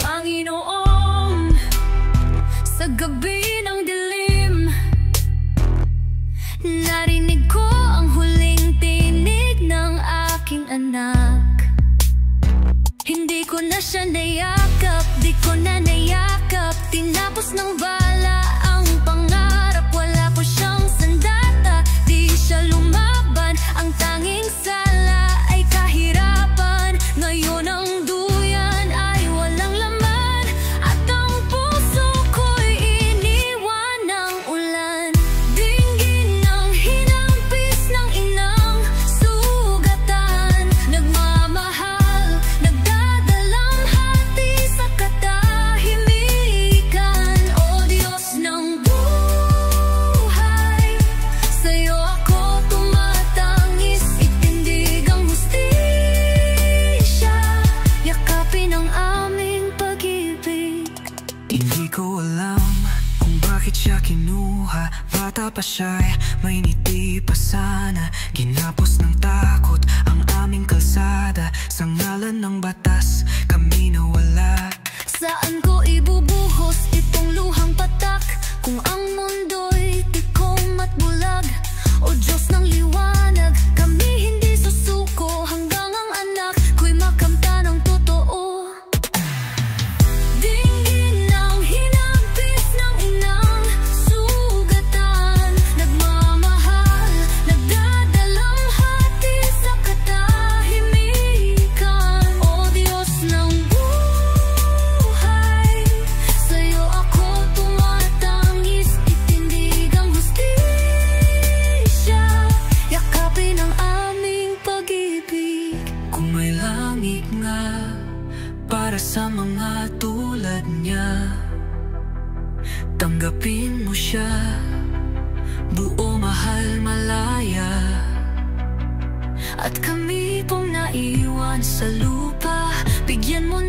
Panginoon, sa gabi ng dilim, narinig ko ang huling tinig ng aking anak. Hindi ko na siya nayakap, di ko na nayakap. Tinapos ng bala ang pangarap, wala po siyang sandata. Di siya lumaban, ang tanging sala ay kahirapan. Ngayon ang duyan ay walang laman, at ang puso ko'y iniwan ng ulan. Dinggin ng hinampis ng inang sugatan, nagmamahal, nagdadalamhati sa katahimikan. O Diyos ng buhay, sa'yo ako tumatangis, itindig ang hustisya, yakapin ang aming pag-ibig. Hindi ko alam kung bakit siya kinuha. Bata pa siya'y may ngiti pa sana. Ginapos ng takot ang aming kalsada. Sa ngalan ng batas kami nawala. Saan ko ibubuhos itong luhang patak, kung ang mundo'y tikom at bulag? O Diyos ng liwanag, kami hindi susuko hanggang ang anak ko'y makamtan ng totoo. Dinggin ng hinampis ng inang sugatan, nagmamahal, nagdadalamhati sa katahimikan. O Diyos ng buhay, sa'yo ako tumatangis, itindig ang hustisya, yakapin ang aming pag-ibig. Kung may langit nga para sa mga tulad niya, tanggapin mo siya, buo, mahal, malaya. At kami pong naiwan sa lupa, bigyan mo